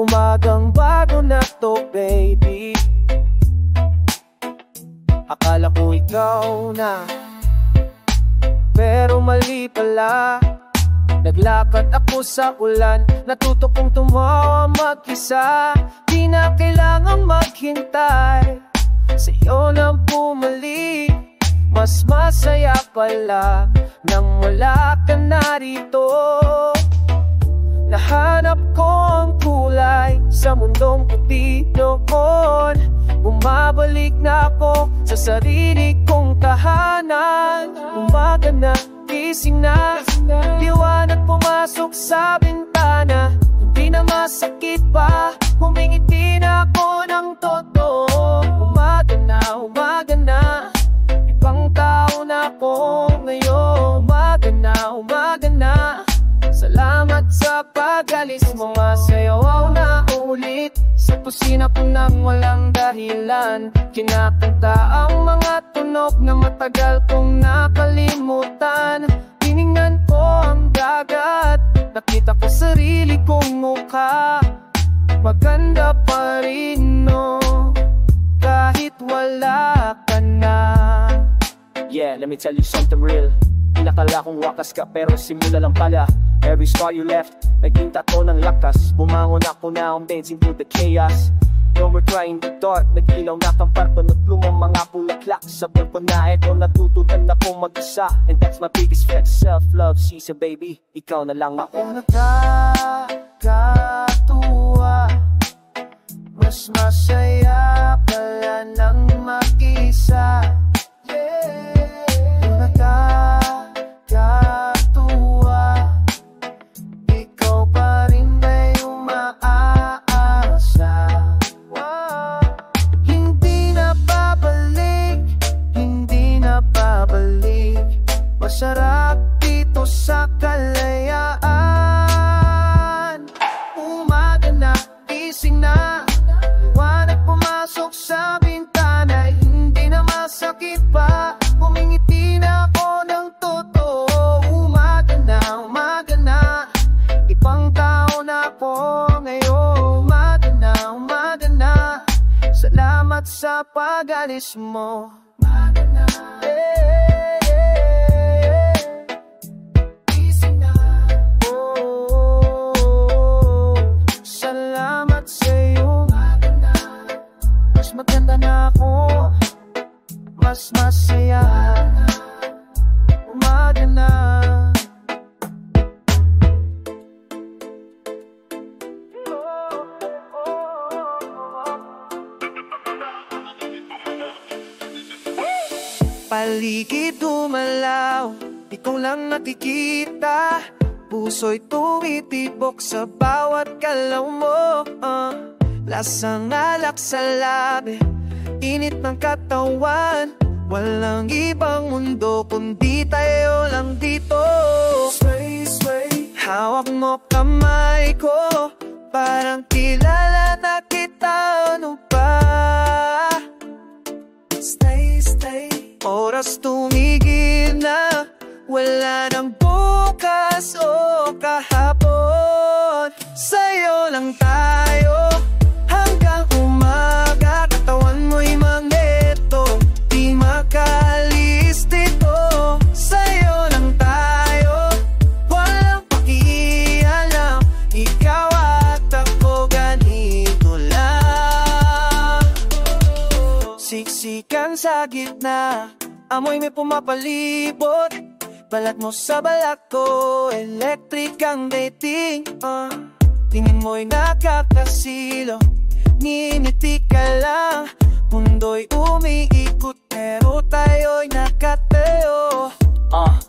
umagang bago na to, baby. Akala ko ikaw na, pero mali pala. Naglakad ako sa ulan, natuto kong tumawa mag-isa. Di na kailangang maghintay, sa'yo na bumalik. Mas masaya pala nang wala ka na rito. Nahanap ko ang kulay sa mundong puti noon. Bumabalik na ako sa sarili kong tahanan. Umaga na, gising na, liwanag pumasok sa bintana. Hindi na masakit pa, humingiti na ako ng totoo. Umaga na, ibang tao na ako ngayon. Umaga na, salamat sa pag-alis mo. Masayaw na ulit sa kusina ko nang walang dahilan. Kinakanta ang mga tunog na matagal kong nakalimutan. Tiningnan ko ang dagat, nakita ko sarili kong mukha. Maganda pa rin, no, kahit wala ka na. Yeah, let me tell you something real. Inakala kong wakas ka pero simula lang pala. Every scar you left, naging tato ng lakas. Bumangon ako na on beds into the chaos. No more crying the dark, nag-ilaw na kang parto. Naglumang mga bulaklak sa balko na eto. Natutunan ako mag-isa, and that's my biggest flex. Self-love, she's a baby, ikaw na lang ako. Nakakatuwa, mas masaya pala nang mag-isa. Nakakatuwa, ikaw pa rin ba'y umaasa? Hindi na babalik, masarap dito sa kalayaan. Umaga na, gising na, liwanag pumasok sa bintana. Hindi na masakit pa, humingiti na ako ng totoo. Umaga na, ibang tao na ako ngayon. Umaga na, salamat sa pag-alis mo. Gising na, salamat sa'yo. Mas maganda na ako, mas masaya. Umaga na. Paligid umalaw, ikaw lang nakikita. Puso'y tumitibok sa bawat galaw mo. Lasang alak sa labi, init ng katawan. Walang ibang mundo kundi tayo lang dito. Sway, hawak mo kamay ko, parang kilala na kita. Ano ba? Stay, oras tumigil na, wala nang bukas o kahapon. Sa'yo lang tayo hanggang umaga. Katawan mo'y magneto, di makalis dito. Sa'yo lang tayo, walang pakialam. Ikaw at ako ganito lang. Siksikan sa gitna, amoy may pumapalibot. Balat mo sa balat ko, electric ang dating. Tingin mo'y nakakasilo, ngingiti ka lang. Mundo'y umiikot pero tayo'y nakatayo.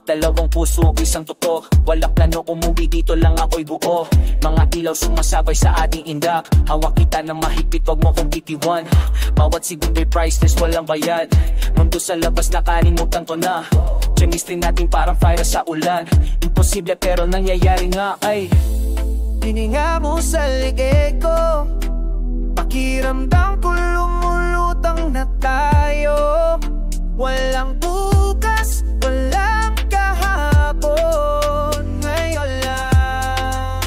Dalawang puso, isang totoo. Walang plano, umuwi dito lang ako'y buo. Mga ilaw sumasabay sa ating indak. Hawak kita ng mahigpit, wag mo kong bitiwan. Bawat segundo priceless, walang bayad. Mundo sa labas, nakalimutan ko na. Chemistry natin parang fire sa ulan. Imposible pero nangyayari nga ay hininga mo sa ligay ko, pakiramdam ko lumulutang na tayo. Walang bukas, walang kahapon. Ngayon lang,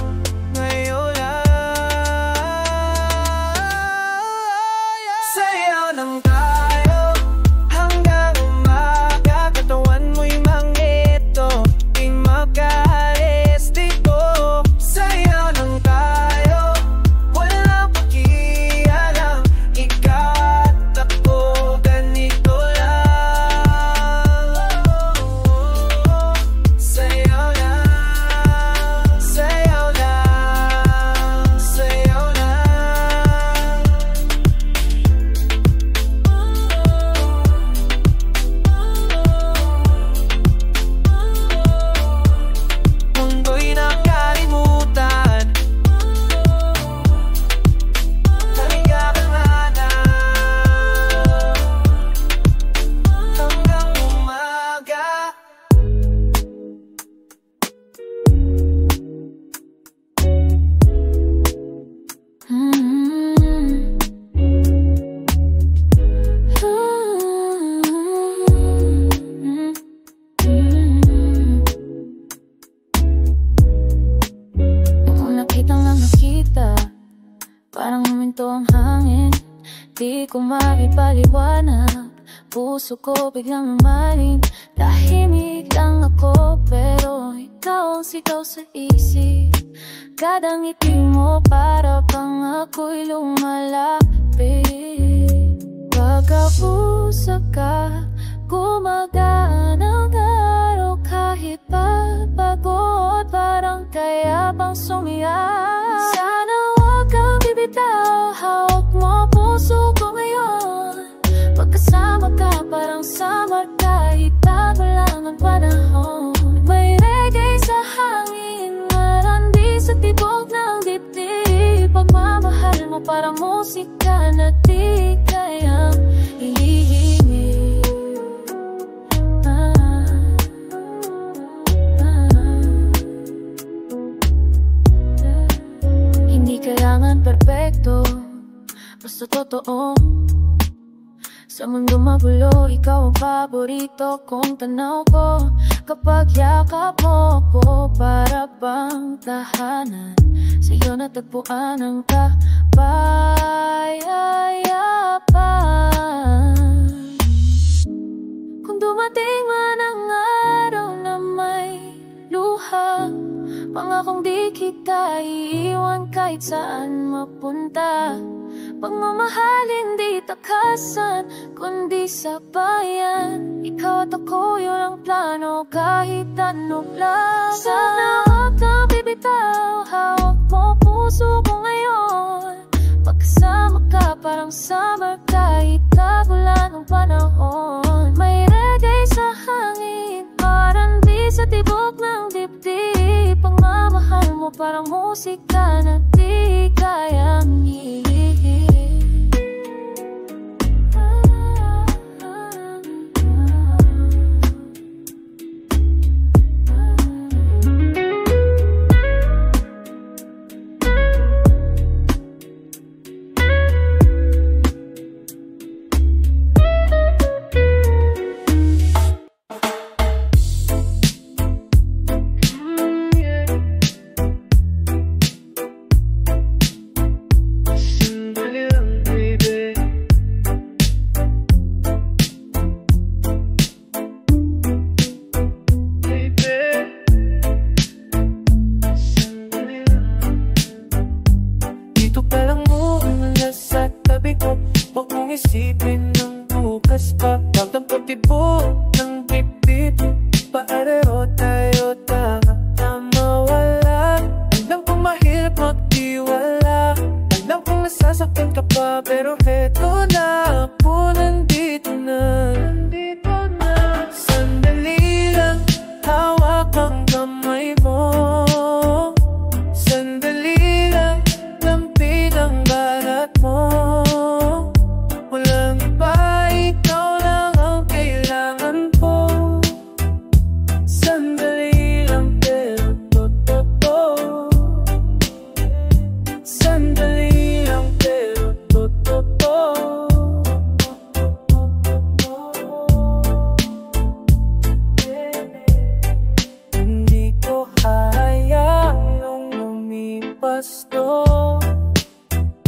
Parang huminto ang hangin, di ko maipaliwanag. Puso ko biglang umaling, tahimik lang ako, pero ikaw ang sigaw sa isip. Kada ngiti mo para bang ako'y lumalapit. Pagkausap ka, gumagaan ang araw kahit pagod, parang kaya pang sumiyak. Sana huwag kang bibitaw, hawak mo puso ko ngayon. Pagkasama ka parang summer kahit bago lang ang panahon. May reggae sa hangin, marandi sa tibok ng dibdib. Pagmamahal mo parang musika na di kayang ihihimik. Hindi kailangan perpekto, basta totoo. Sa mundo magulo, ikaw ang paborito kong tanaw ko. Kapag yakap mo ko, para bang tahanan. Sa'yo natagpuan ang kapayayapan. Kung dumating man ang araw na may luha, pangakong di kita iiwan kahit saan mapunta. Pagmamahal hindi takasan, kundi sabayan. Ikaw at ako, yun ang plano, kahit ano lang. Sana huwag kang bibitaw, hawak mo puso ko ngayon. Pagkasama ka parang summer kahit tagulan ng panahon. May reggae sa hangin, parang di sa tibok ng dibdib. Pagmamahal mo parang musika na di kayang ihihip. Isipin ng bukas pa, damdam ko tibok ng bibig. Paarero tayo na mawala. Alam kong mahirap magtiwala, alam kong nasasaktan ka pa, pero heto na ako, nandito na. Sandali lang, hawak ang kamay mo. Sandali lang, lampin ang balat mo.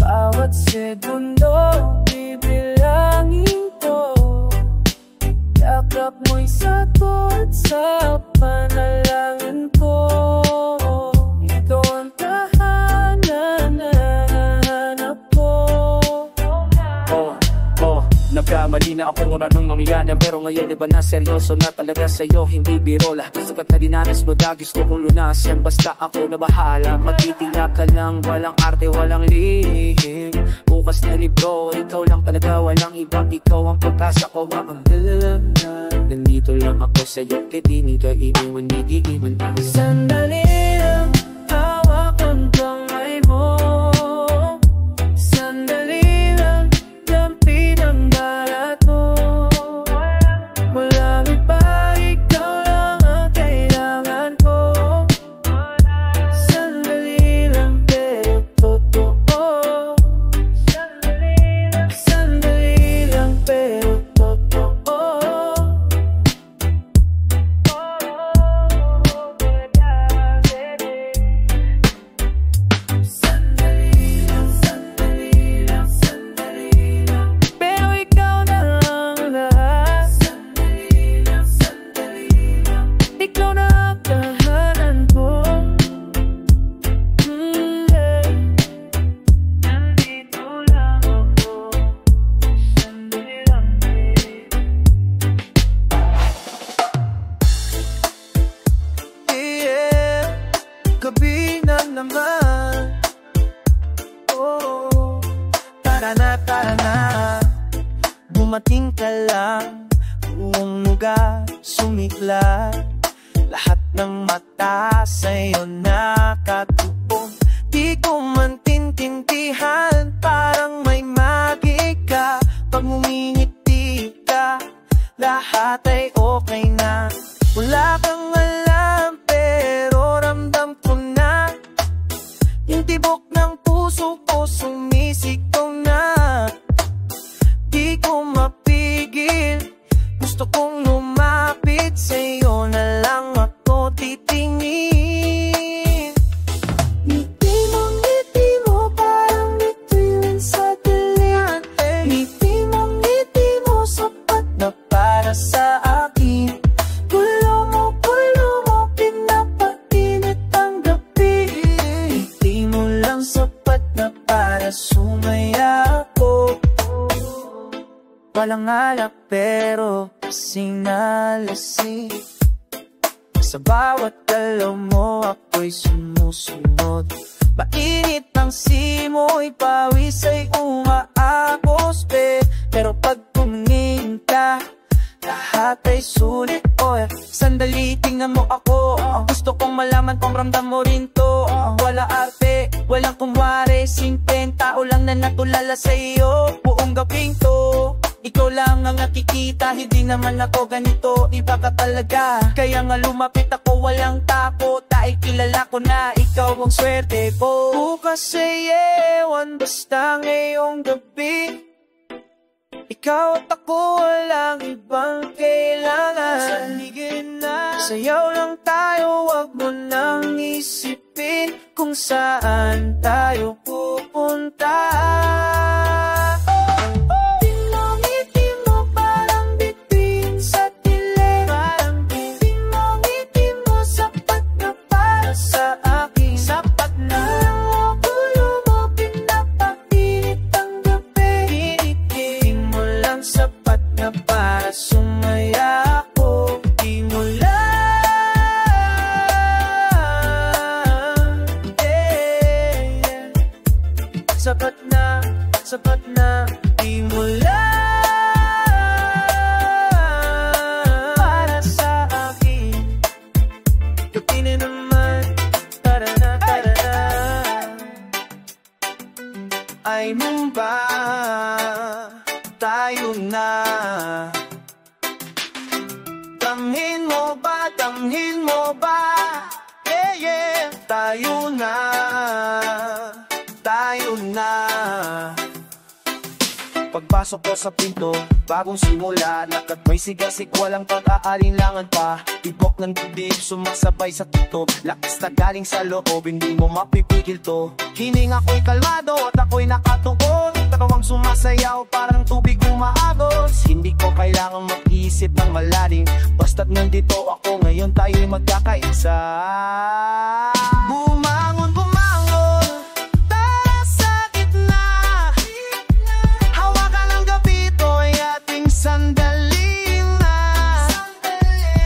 Bawat segundo, bibilangin ko. Yakap mo'y sagot sa panalangin ko. Ito ang tahanan na hanap ko. Nagkamali na ako nung anong nangyayari, pero ngayon iba na, seryoso na talaga sa'yo, hindi biro. Lahat ng sakat na dinanas mo, gusto kong lunasin. Basta ako na bahala, magtitingnan ka lang. Walang arte, walang lihim. Bukas na libro, ikaw lang talaga, walang iba. Ikaw ang pagkasa ko, ang dalam na. Nandito lang ako sa'yo, kaya di ka iniwan, di iman. Sandali lang, hawak ang kamay mo. Sandali lang, lampin ang balat mo. Walang iba, ikaw lang ang kailangan ko. Sandali lang, pero totoo. Sandali lang, pero totoo. Tara na, tara na, dumating ka lang, buong lugar sumikla. Lahat ng mata sa'yo nakatuon. Di ko man tintindihan, parang may magic ka. Pag ngumingiti ka, lahat ay okay na. Wala kang alam pero ramdam ko na. Yung tibok ng puso ko sumisigaw na. Di ko mapigil, gusto kong lumapit sa'yo na lang ako titingin. Ngiti mo parang bituin sa dilim. Ngiti mo sapat na para sa akin. Gulo mo pinapainit ang gabi. Ngiti mo lang sapat na para sumaya ako. Walang alak pero lasing na lasing. Sa bawat galaw mo ako'y sumusunod. Mainit ang simoy, pawis ay umaagos, pero pag tumingin ka, lahat ay sulit. Oy, sandali, tingnan mo ako. Gusto kong malaman kung ramdam mo rin to. Wala arte, walang kumwari, simpleng tao lang na natulala sa iyo. Buong gawing to, ikaw lang ang nakikita, hindi naman ako ganito, iba ka talaga. Kaya nga lumapit ako walang takot, dahil kilala ko na ikaw ang swerte ko. Bukas ay ewan, basta ngayong gabi, ikaw at ako walang ibang kailangan. Saligid na, sayaw lang tayo, wag mo nang isipin kung saan tayo pupunta. Sumaya ako, di mo lang, sapat na, di mo lang, para sa akin. Gabi na naman, tara na, ay nung ba tayo na? Damhin mo ba, yeah, tayo na. Pagpasok ko sa pinto, bagong simula, lakat may sigasig, walang pag-aalinlangan pa. Tibok ng dibdib, sumasabay sa tutok, lakas na galing sa loob, hindi mo mapipigil to. Hining ako'y kalmado at ako'y nakatuon, tarawang sumasayaw, parang tubig umaagos. Hindi ko kailangang mag-iisip ng malalim, basta't nandito ako ngayon, tayo'y magkakaisa. Bumangon, tara sa gitna, hawakan ang gabi, to'y ating sandali na.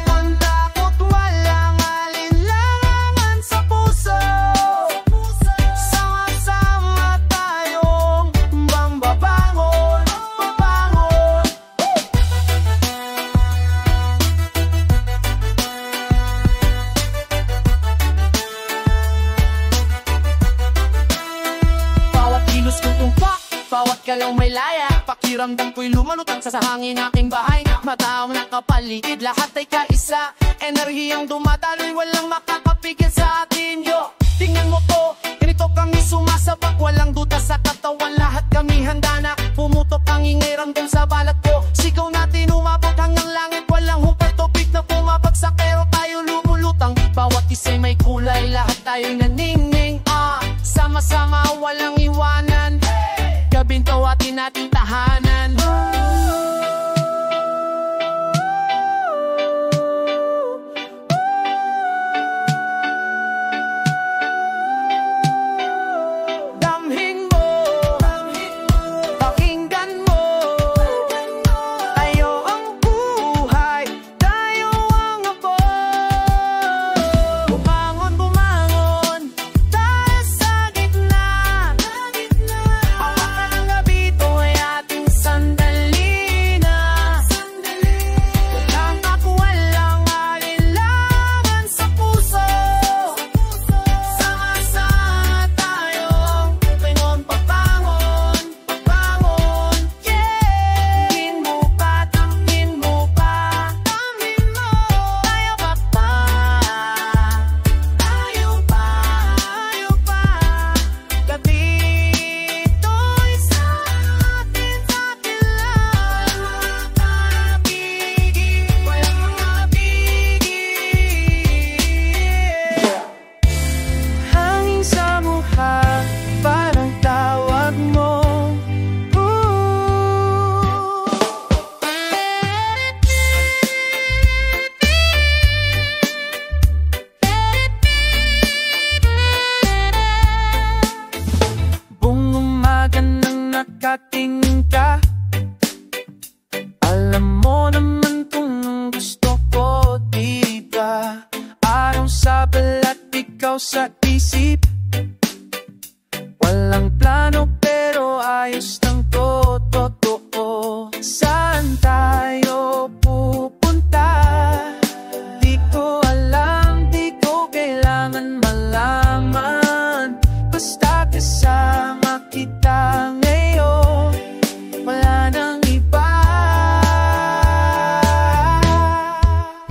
Ang takot walang alinlangan sa puso, sama-sama tayong babangon. Bawat kilos kong tumpak, bawat galaw may laya, pakiramdam ko'y lumalutang sa hangin aking bahay. Mataong nakapaligid, lahat ay kaisa, enerhiyang dumadaloy, walang makakapigil sa atin. Yo, tingnan mo to, ganito kami sumasabak, walang duda sa katawan, lahat kami handa na. Pumutok ang ingay, ramdam sa balat ko, sigaw natin umabot hanggang langit, walang hukay, topik na pumapagsak, pero tayo lumulutang. Bawat isa'y may kulay, lahat tayo'y naningning, sama-sama walang iwanan, gabing tawatin nating tahanan. Damhin mo, pakinggan mo, tayo ang buhay, tayo ang abot. Bumangon, tayo sa gitna, hawakan ang gabi, nakatingin ka. Alam mo naman kung gusto ko, diba? Araw sa balat, ikaw sa isip. Walang plano pero ayos lang to, totoo. Saan tayo pupunta? Di ko alam, di ko kailangan malaman. Basta kasama kita ngayon, wala nang iba.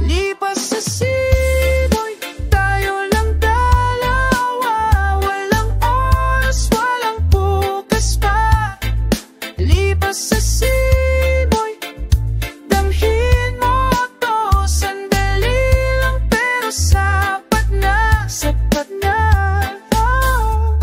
Lipas sa simoy, tayo lang dalawa. Walang oras, walang bukas pa. Lipas sa simoy, damhin mo to. Sandali lang pero sapat na, sapat na.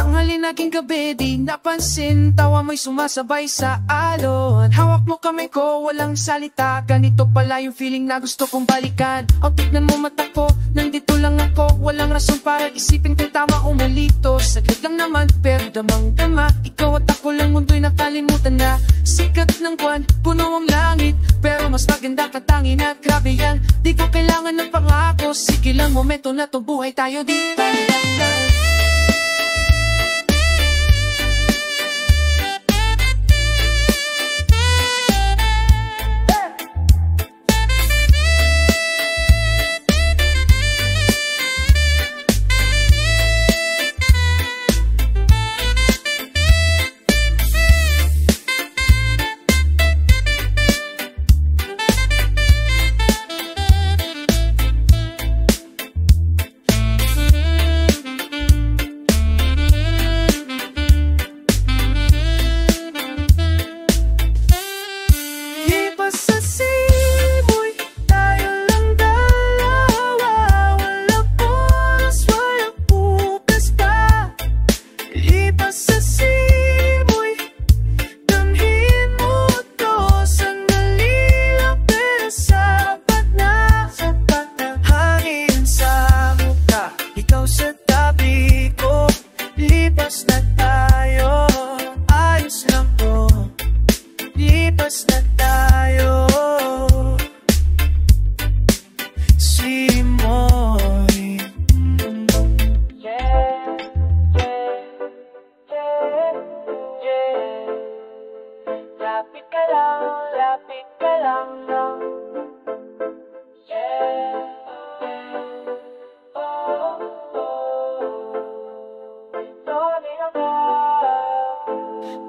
Tanghali naging gabi, di napansin. Tawa mo'y sumasabay sa alon. Hawak mo kamay ko, walang salita. Ganito pala yung feeling na gusto kong balikan. O tignan mo mata ko, nandito lang ako. Walang rason para isipin kung tama o malito. Saglit lang naman, pero damang-dama. Ikaw at ako lang mundo'y nakalimutan na. Sikat ng buwan, puno ang langit. Pero mas maganda ka tangi na grabe yan. Di ko kailangan ng pangako. Sige lang, momento na to, buhay tayo dito.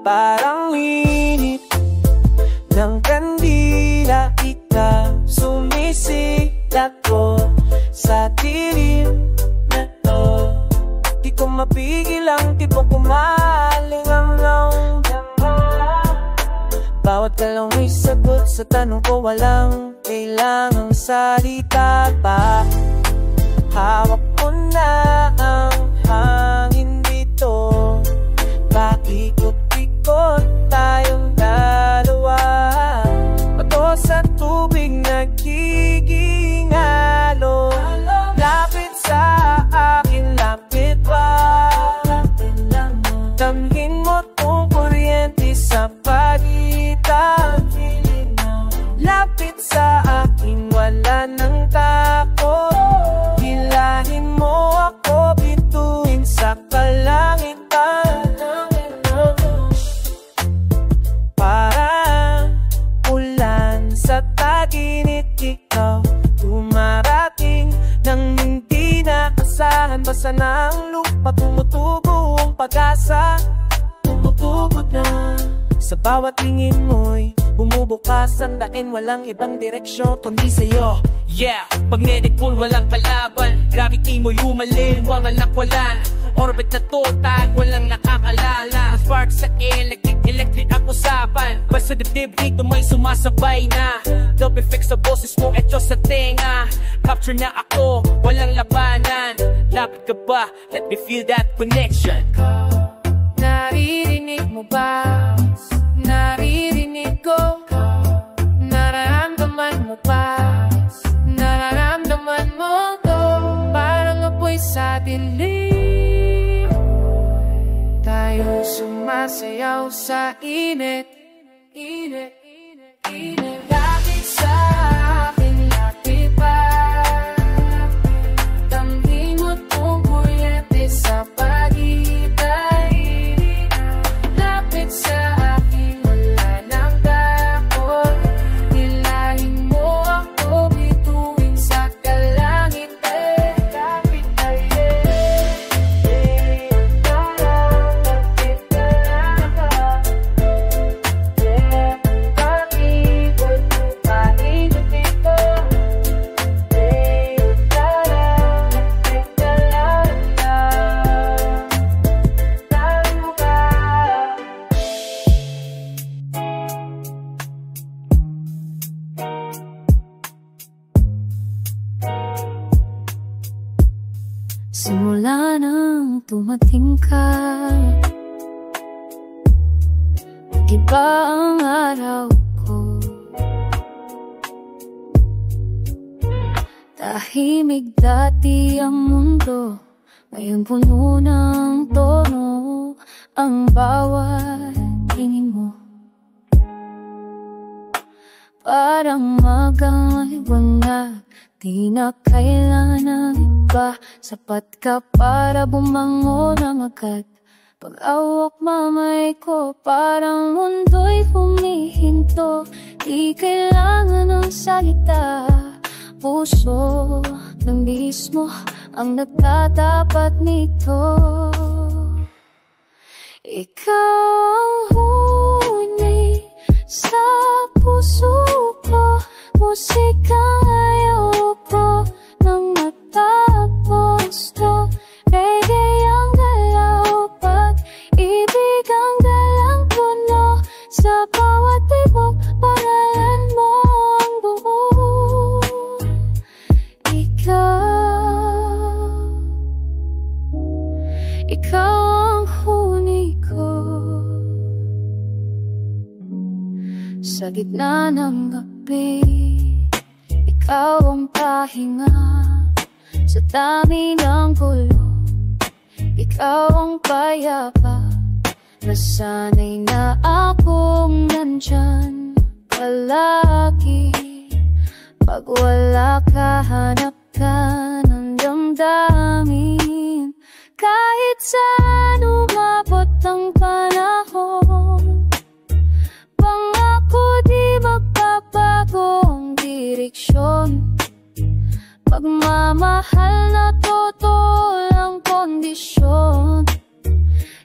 Parang init ng kandila, ika sumisilat ko sa dilim na to. Di ko mapigil ang tipo kumaling ang dama. Bawat galaw may sagot sa tanong ko, walang kailangang salita pa. Hawak ko na ang hangin dito. Paikot-ikot tayong dalawa. Pato sa tubig nagkikingalo. Lapit sa akin, lapit pa. Damhin mo tong kuryente sa pagitan. Lapit sa akin, wala nang takot. Hilahin mo ako, bituin sa kalangitan. Parang ulan sa taginit, ikaw dumarating nang hindi naasahan. Basa na ang lupa, tumutubo ang pag-asa. Tumutugod na sa bawat tingin mo'y bumubukas ang dain, walang ibang direksyon kundi sa'yo. Yeah, magnetic pool, walang kalaban. Gravity mo'y umalim, walang nakwalan. Orbit na tutag, walang nakakalala. Spark sa electric ang usapan. Basta dibdib dito may sumasabay na. Double fix sa boses mo, eto sa tenga. Capture na ako, walang labanan. Lapit ka ba? Let me feel that connection. Naririnig mo ba? Naririnig ko. Nararamdaman mo ba? Nararamdaman mo to. Parang apoy sa dilim. Tayo sumasabay. sumasayaw sa init. Init, init, init. Lapit sa akin, lapit pa. Damhin mo tong kuryente sa pagitan. Lapit sa akin, wala nang takot. Nilahin mo ako, bituin sa kalangitan. Lapit tayo. Simula nang tumating ka, iba ang araw ko. Tahimik dati ang mundo, ngayon puno ng tono ang bawat tingin mo. Parang magang liwanag, di na kailangan ng iba. Sapat ka para bumangon ng agad. Pag-awak mamay ko, parang mundo'y humihinto. Di kailangan ng salita, puso ng mismo ang nagtatapat nito. Ikaw ang huni sa puso ko, musika ayoko nang matapos to. Reggae ang galaw, pag-ibig ang galang puno. Sa bawat tibok, pangalan mo ang buo. Ikaw ang huni ko. Sa gitna ng gabi, ikaw ang pahinga. Sa dami ng gulo, ikaw ang payapa. Nasanay na akong nandyan palagi. Pag wala ka, hanap ka ng damdamin. Kahit saan umabot ang panahon, pangako di magbabago ang direksyon. Pagmamahal na totoo ang kondisyon.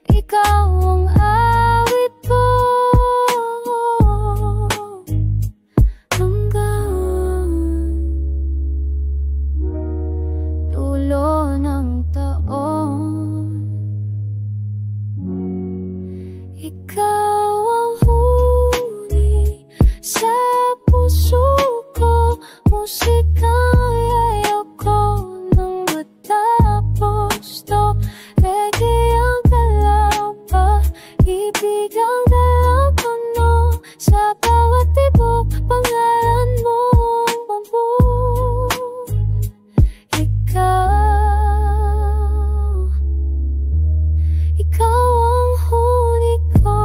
Ikaw ang awit ko hanggang dulo ng taon. Ikaw ang huni sa puso ko, musika ayoko nang matapos to. Reggae ang galaw, pag-ibig ang galang puno. Sa bawat tibok, pangalan mo ang bambu. Ikaw ang huni ko.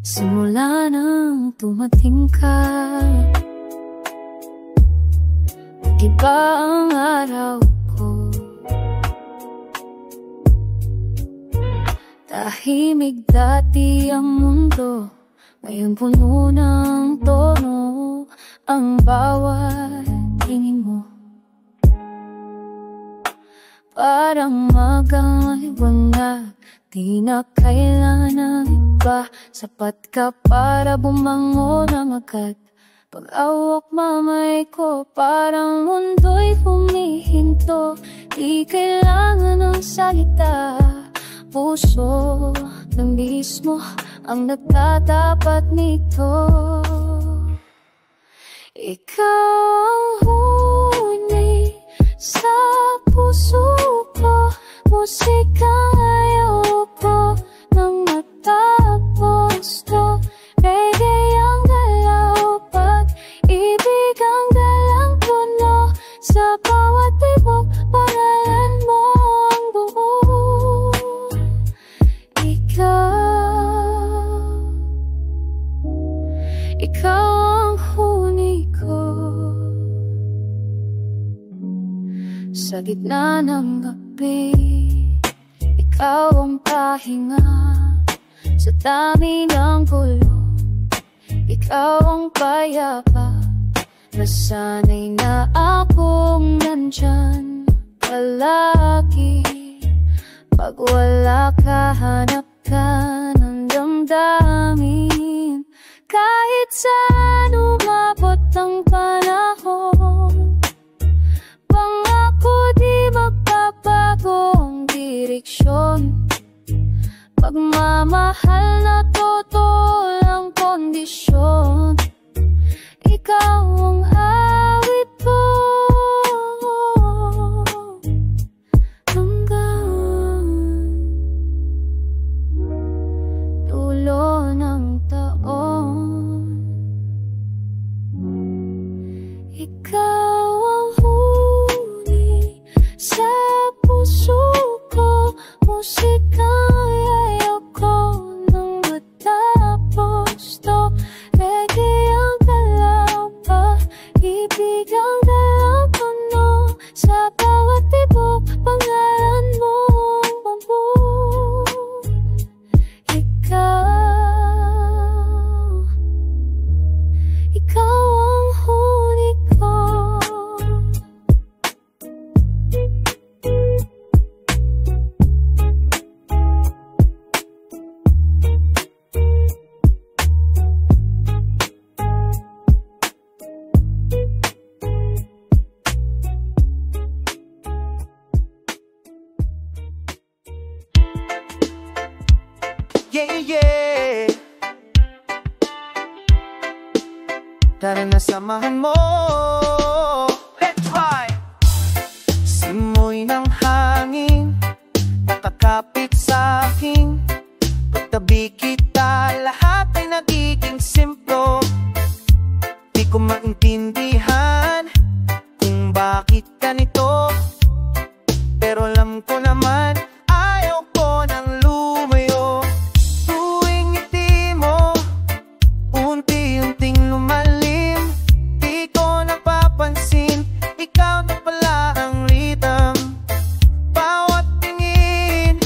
Simula nang tumating ka, iba ang araw ko. Tahimik dati ang mundo, ngayon puno ng tono ang bawat tingin mo. Parang magang liwanag, di na kailangan ng iba. Sapat ka para bumangon ng agad. Pag-awak mamay ko, parang mundo'y humihinto. Di kailangan ng salita, puso na mismo ang nagtatapat nito. Ikaw ang huni sa puso ko, musika ayoko nang matapos to. Reggae ang galaw, pag-ibig ang dalang puno, sa bawat tibok pangalan mo ang buo. Ikaw ang huni ko. Sa gitna ng gabi, ikaw ang pahinga. Sa dami ng gulo, ikaw ang payapa. Nasanay na akong nandyan palagi. Pag wala ka, hanap ka ng damdamin. Kahit saan umabot ang panahon, pangako di magbabago ang direksyon. Pagmamahal na totoo ang kondisyon. Ikaw ang awit ko hanggang dulo ng taon. Ikaw ang huni sa puso ko, musika ayoko nang matapos to. Reggae ang galaw, pag-ibig ang dalang puno, sa bawat tibok pangalan mo ang buo. Ikaw ang huni ko. Yeah, yeah. Tara na samahan mo. Let's ride. Simoy ng hangin, nakakapit sa akin. Pagtabi kita, lahat ay nagiging simplo. Di ko maintindihan kung bakit ganito, pero alam ko naman ayaw ko nang lumayo. Tuwing ngiti mo, unti-unting lumalim. Di ko napapansin, ikaw na pala ang rhythm. Bawat tingin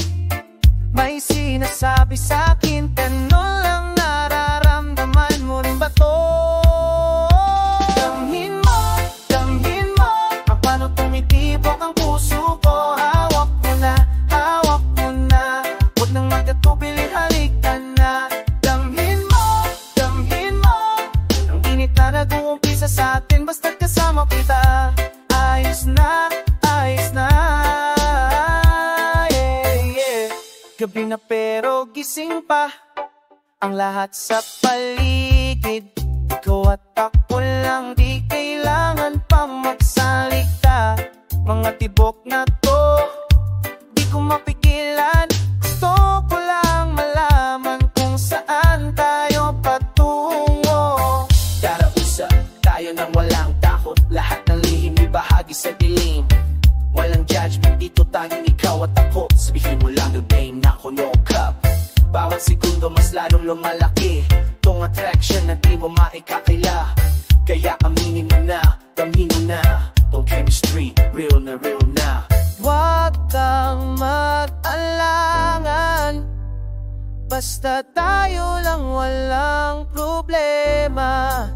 may sinasabi sa'kin, ganun lang nararamdaman mo rin ba to? Damhin mo ang paano tumitibok ang puso ko. Hawak mo na, huwag nang magkatubili, halika na. Damhin mo ang init na nag-uumpisa sa atin, basta't kasama kita. Ayos na, yeah, yeah. Gabi na pero gising pa ang lahat sa paligid. Ikaw at ako lang, di kailangan pang magsalita. Mga tibok na to, di ko mapigilan. Gusto ko lang malaman kung saan tayo patungo. Tara usap tayo nang walang takot, lahat ng lihim may bahagi sa dilim. Walang judgment dito, tanging ikaw at ako. Sabihin mo lang your name na ako, no cap. Bawat segundo mas lalong lumalaki tong attraction na di mo maikakila. Kaya aminin mo na, damhin mo na, tong chemistry, real na real na. Huwag kang mag-alangan, basta tayo lang walang problema.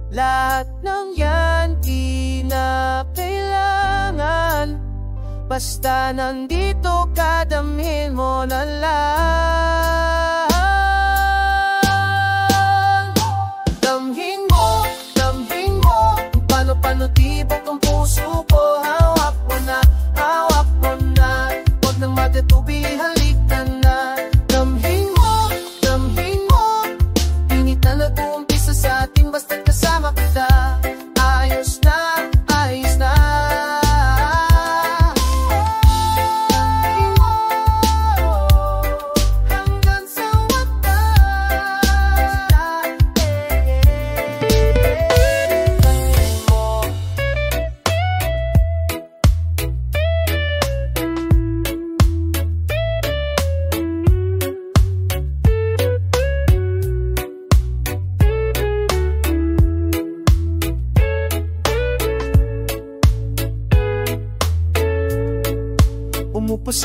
Lahat ng yan di na kailangan, basta nandito ka, damhin mo na lang. Damhin mo paano tibok ang puso ko. Hawak mo na, huwag nang magkatubi, halika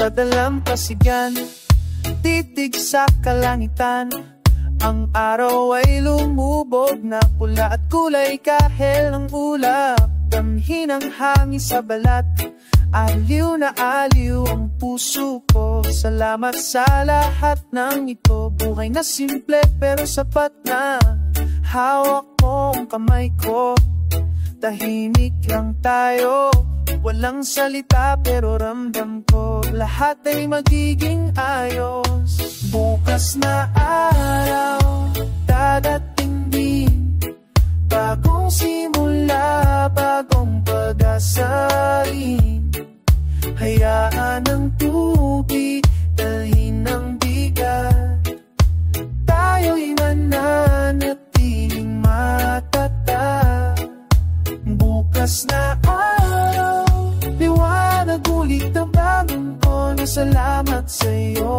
sa dalampasigan, titig sa kalangitan. Ang araw ay lumubog na pula at kulay kahel ang ulap. Damhin ang hangin sa balat, aliw na aliw ang puso ko. Salamat sa lahat ng ito, buhay na simple pero sapat na. Hawak mo ang kamay ko, tahimik lang tayo. Walang salita pero ramdam ko, lahat ay magiging ayos. Bukas na araw, dadating din, bagong simula, bagong pag-asa rin. Hayaan ang tubig, dalhin ang bigat, tayo'y mananatiling matatag. Bukas na araw, liwanag ulit ang bagong ko na salamat sa'yo.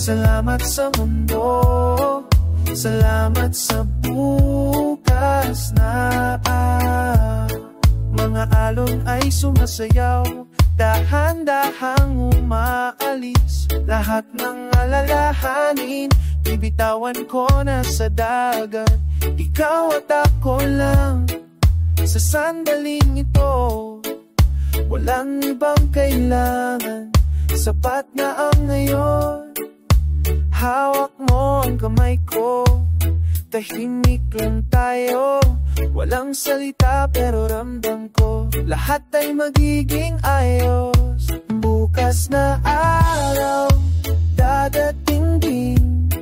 Salamat sa mundo, salamat sa bukas na araw. Mga alon ay sumasayaw, dahan-dahang umaalis. Lahat ng alalahanin, bibitawan ko na sa dagat. Ikaw at ako lang sa sandaling ito, walang ibang kailangan, sapat na ang ngayon. Hawak mo ang kamay ko, tahimik lang tayo. Walang salita pero ramdam ko, lahat ay magiging ayos. Bukas na araw, dadating din,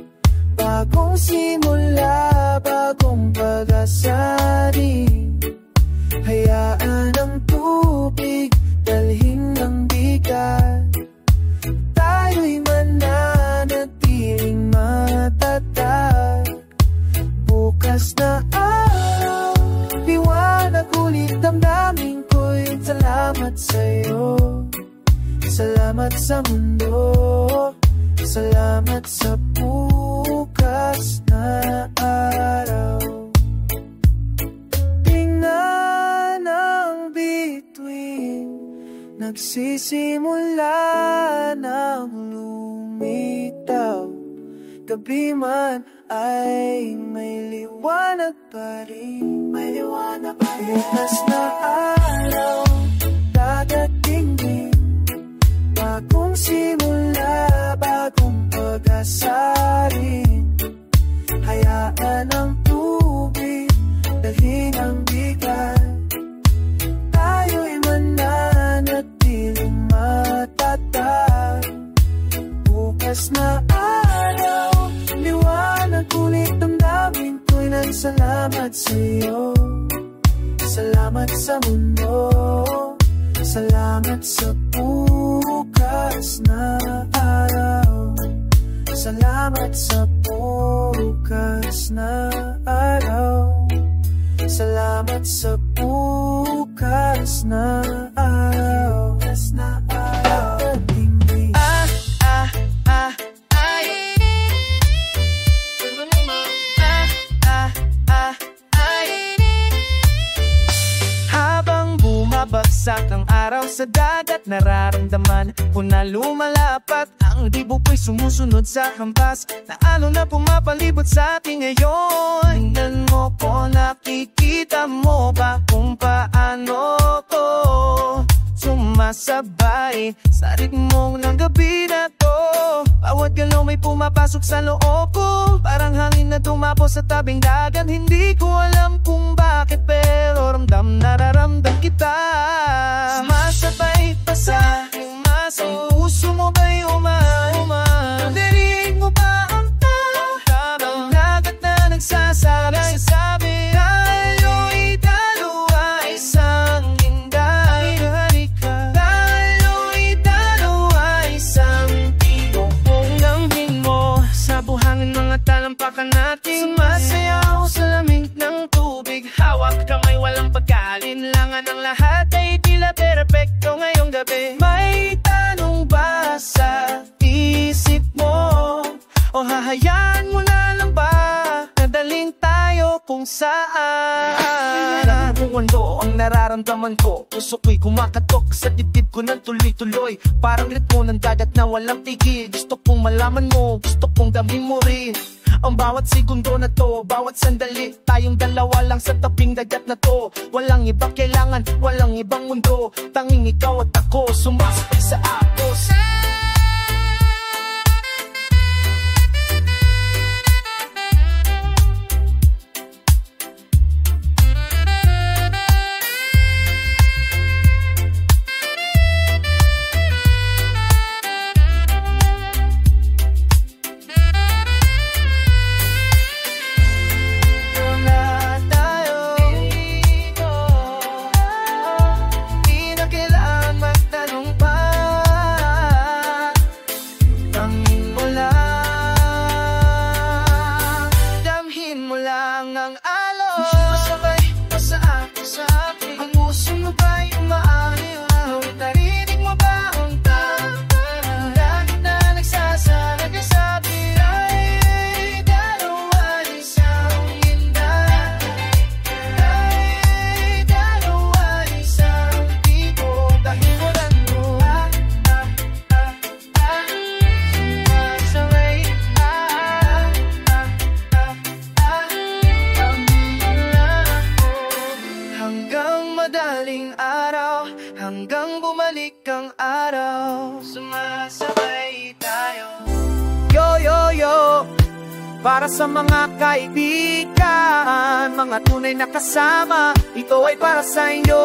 bagong simula, bagong pag-asa rin. Hayaan ang tubig, dalhin ang bigat, tayo'y mananatiling matatag. Bukas na araw, liwanag ulit damdamin ko'y salamat sa'yo. Salamat sa mundo, salamat sa bukas na araw. Tingnan ang bituin, nagsisimula ng lumitaw. Gabi man ay may liwanag pa rin, may liwanag pa rin. Bukas na araw, dadating din, bagong simula, bagong pag-asa rin. Hayaan ang tubig, dalhin ang bigat, tayo'y mananatiling matatag. Bukas na araw, liwanag ulit ang damdamin ko'y nagsalamat sa'yo. Salamat sa mundo, salamat sa bukas na araw. Salamat sa bukas na araw. Salamat sa bukas na araw. Bagsak ang araw sa dagat, nararamdaman ko na lumalapat. Ang dibuko'y sumusunod sa hampas na alon na pumapalibot sa ating ngayon. Tingnan mo ko, nakikita mo ba kung paano ko sumasabay sa ritmong ng gabi na to. Bawat galaw may pumapasok sa loob ko, parang hangin na tumapo sa tabing dagat. Hindi ko alam kung bakit pero nararamdam kita. Sumasabay pa sa umas, ang puso mo ba'y narinig mo ba ang tawag ng dagat na nagsasabi? Tayo'y dalawa, isang inday. Tayo'y dalawa, isang tibok. Langhin mo sa buhangin mga talampakan natin. Sumasayaw sa lamig ng tubig, hawak kamay walang pagkaalinlangan. Ang lahat ay tila perpekto ngayong gabi. May tanong ba sa isip mo? O hahayaan mo na lang ba nadaling tayo kung saan. Kung ano ang nararamdaman ko, puso ko'y kumakatok sa dibdib ko ng tuloy-tuloy. Parang ritmo ng dagat na walang tigil. Gusto kong malaman mo, gusto kong damhin mo rin ang bawat segundo na to, bawat sandali. Tayong dalawa lang sa tabing dagat na to. Walang ibang kailangan, walang ibang mundo. Tanging ikaw at ako, sumasabay sa agos. Hanggang bumalik ang araw, sumasabay tayo. Yo, yo, yo, para sa mga kaibigan, mga tunay na kasama, ito ay para sa inyo.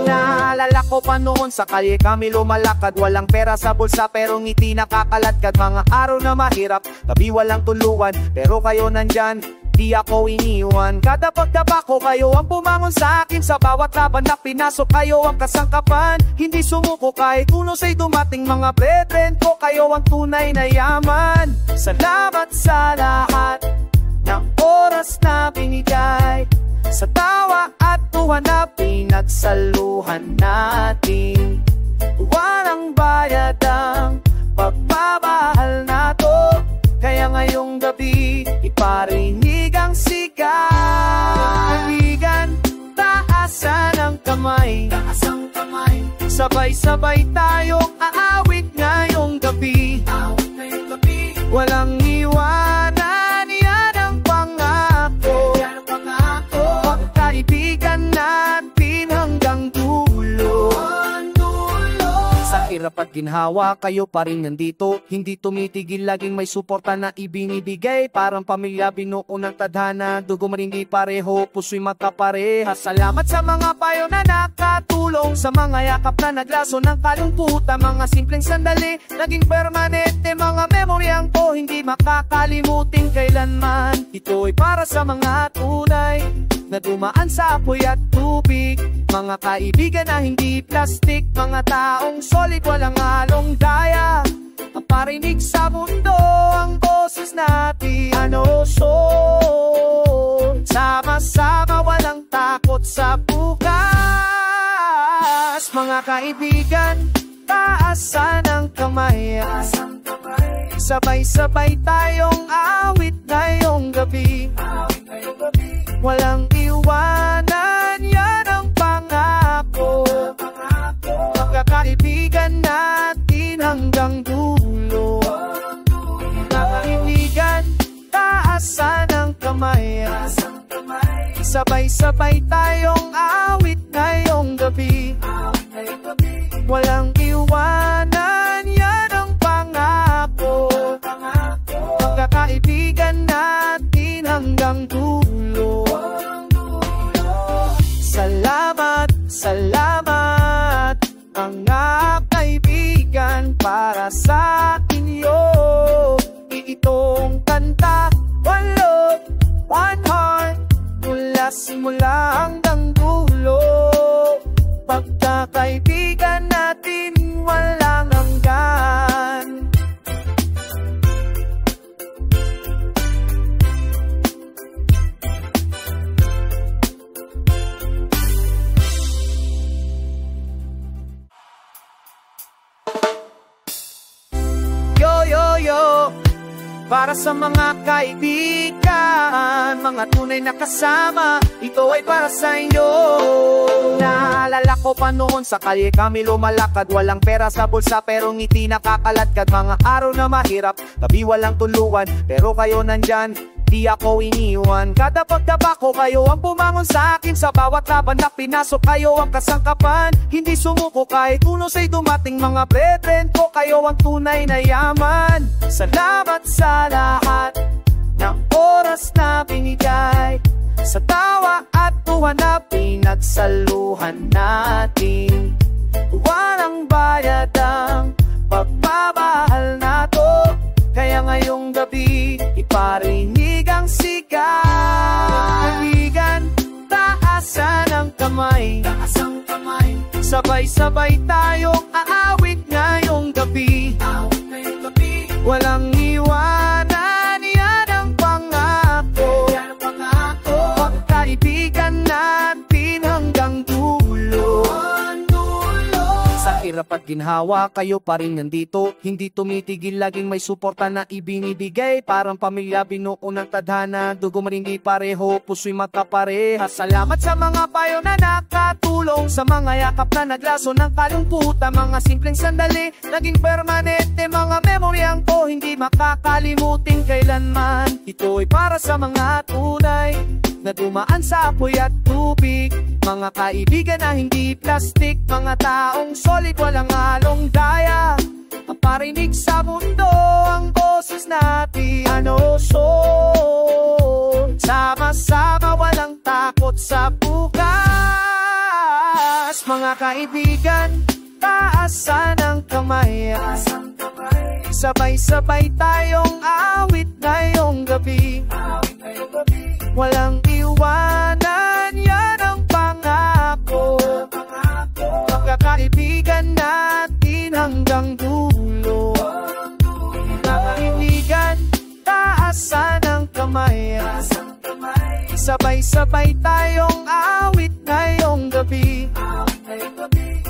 Naalala ko pa noon sa kalye kami lumalakad, walang pera sa bulsa pero ngiti nakakaladkad. Mga araw na mahirap, tabi walang tuluan, pero kayo nandyan, di ako iniwan. Kada pagdaba ko, kayo ang bumangon sa akin. Sa bawat laban na pinasok, kayo ang kasangkapan. Hindi sumuko kahit unos ay dumating. Mga brethren ko, kayo ang tunay na yaman. Salamat sa lahat ng oras na binigay, sa tawa at tuwa na pinagsaluhan natin. Walang bayad ang pagmamahal na to, kaya ngayong gabi iparinig ang sigaw. Kaibigan, taasan ang kamay, sabay-sabay tayong aawit ngayong gabi. Walang iwanan, yan ang pangako. Pagkaibigan natin hanggang dulo. Sa hirap at ginhawa, kayo pa rin nandito. Hindi tumitigil, laging may suporta na ibinibigay. Parang pamilya, binuo ng tadhana. Dugo man hindi pareho, puso'y magkapareha. Salamat sa mga payo na nakatulong, sa mga yakap na naglaso ng kalungkutan. Mga simpleng sandali, naging permanente. Mga memoryang ko hindi makakalimutin kailanman. Ito ay para sa mga tunay na dumaan sa apoy at tubig. Mga kaibigan na hindi plastic, mga taong solid, walang halong daya. Ang parinig sa mundo, ang boses natin, ano so. Sama-sama, walang takot sa bukas. Mga kaibigan, taasan ang kamay, sabay-sabay tayong awit ngayong gabi. Walang iwanan, yan ang pangako. Magkakaibigan natin hanggang dulo. Kaibigan, taasan ang kamay, sabay-sabay tayong awit ngayong gabi. Walang iwanan, yan ang pangako. Magkakaibigan natin hanggang dulo. Salamat, salamat mga kaibigan, para sa inyo itong kanta. One love, one heart, mula simula hanggang dulo. Pagkakaibigan natin walang hanggan. para sa mga kaibigan, mga tunay na kasama. Ito ay para sa inyo. Naalala ko pa noon sa kalye kami lumalakad, walang pera sa bulsa pero ngiti nakakaladkad. Mga araw na mahirap, tabi walang tuluan, pero kayo nandyan, di ako iniwan. Kada pagdaba ko, kayo ang bumangon sa akin. Sa bawat laban na pinasok, kayo ang kasangkapan. Hindi sumuko kahit unos ay dumating. Mga brethren ko, kayo ang tunay na yaman. Salamat sa lahat ng oras na binigay, sa tawa at tuwa na pinagsaluhan natin. Walang bayad ang pagmamahal na to, kaya ngayong gabi iparinig ang sigaw. Kaibigan, taasan ang kamay, sabay-sabay tayong aawit ngayong gabi. Walang iwanan, yan ang pangako. Magkaibigan natin hanggang dulo. Sa hirap at ginhawa, kayo pa rin nandito. Hindi tumitigil, laging may suporta na ibinibigay. Parang pamilya, binuo ng tadhana. Dugo man hindi pareho, puso'y magkapareha. Salamat sa mga payo na nakatulong, sa mga yakap na naglaso ng kalungkutan. Mga simpleng sandali, naging permanente. Mga memoryang ko hindi makakalimutin kailanman. Ito ay para sa mga tunay na dumaan sa apoy at tubig. Mga kaibigan na hindi plastic, mga taong solid, walang halong daya. Paparinig sa mundo ang boses natin. Ano so? Sama-sama, walang takot sa bukas. Mga kaibigan, taasan ang kamay. Sabay-sabay tayong awit ngayong gabi. Walang iwanan, yan ang pangako. Magkakaibigan natin hanggang dulo. Kaibigan, taasan ang kamay. Sabay-sabay tayong awit ngayong gabi.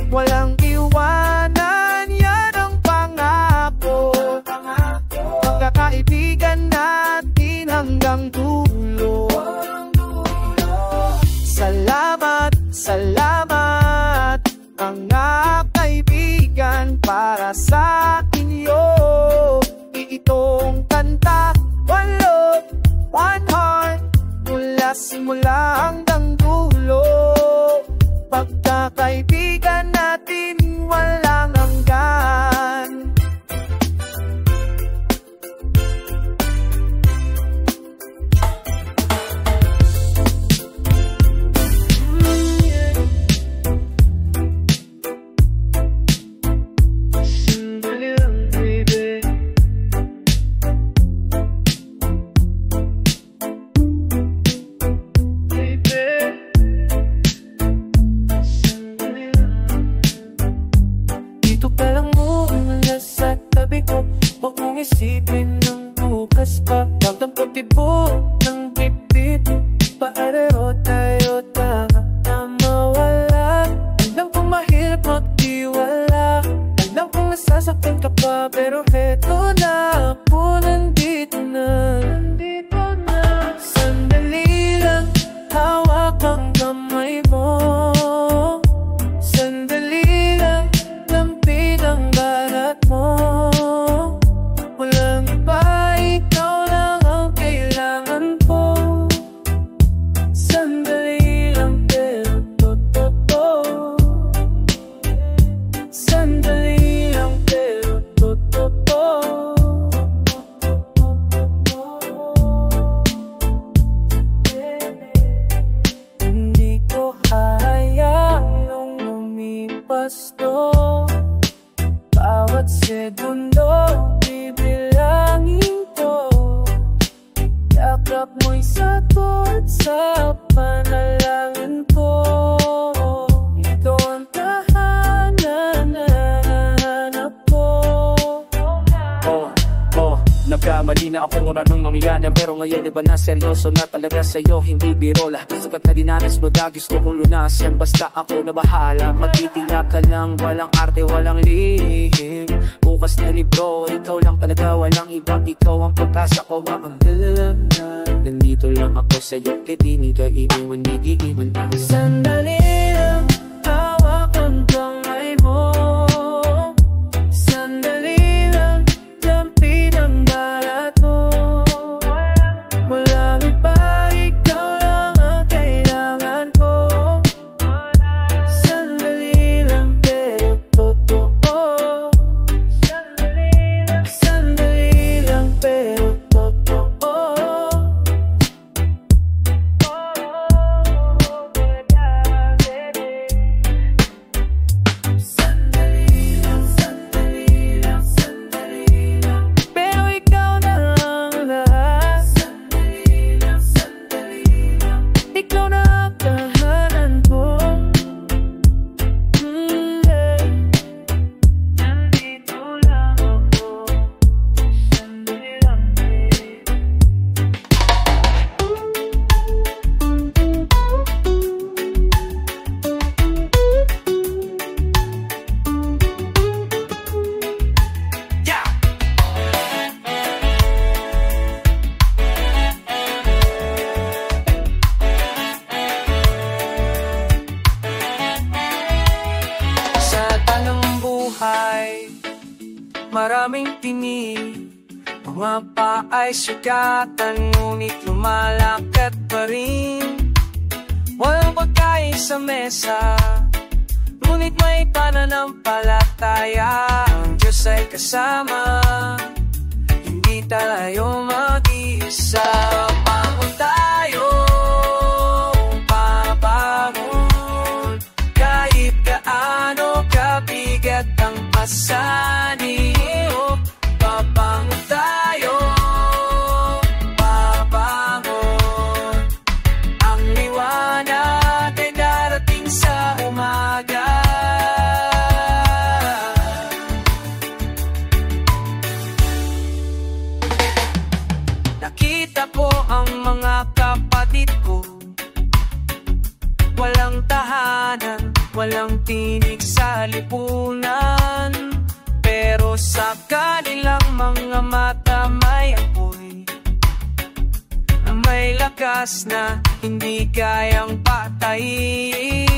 Walang iwanan, yan ang pangako. Magkakaibigan natin hanggang dulo. Salamat, salamat mga kaibigan, para sa inyo itong kanta. One love, one heart, mula simula hanggang dulo. Pagkakaibigan natin walang hanggan. Huwag mong isipin ng bukas pa. Damdam ko tibok ng bibit, paarero tayo na mawala. Alam kong mahirap magtiwala, alam kong nasasaktan ka pa, pero heto na ako, nandito na. Sandali lang, hawak ang kamay mo. Sandali lang, lampin ang balat mo. Walang iba, ikaw lang ang kailangan Nagkamali na ako anong mangyayari, pero ngayon iba na, seryoso na talaga sa'yo, hindi biro. Lahat sapat na dinanas mo na gusto kong lunasan, basta ako na bahala. Magtitinga ka lang, walang arte, walang lihim. Bukas na libro, ikaw lang talaga, walang ibang ikaw ang pagkasa ko. Nandito lang ako sa'yo, kaya di ka iiwan, di iiwan ako. Sandali lang, hawak ang kamay mo. Sandali lang, lampin ang balat mo. Walang iba, ikaw lang ang kailangan ko. Sandali lang, pero totoo. Sandali lang, pero totoo. Maraming tinig, mga paay sugatan, ngunit lumalakad pa rin. Walang pagkain sa mesa, ngunit may pananampalataya. Ang Diyos ay kasama, hindi tayo mag-iisa. Bangon tayo, pabangon, kahit gaano kabigat ang pasanin. Pabangon tayo, pabangon, ang liwanag ay darating sa umaga. Nakita ko ang mga kapatid ko, walang tahanan, walang tinig sa lipunan. Pero sa kanilang mga mata may apoy, may lakas na hindi kayang patayin.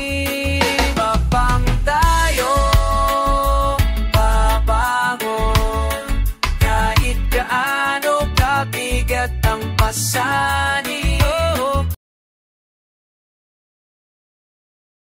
Pabangon tayo, pabangon, kahit gaano kabigat ang pasanin.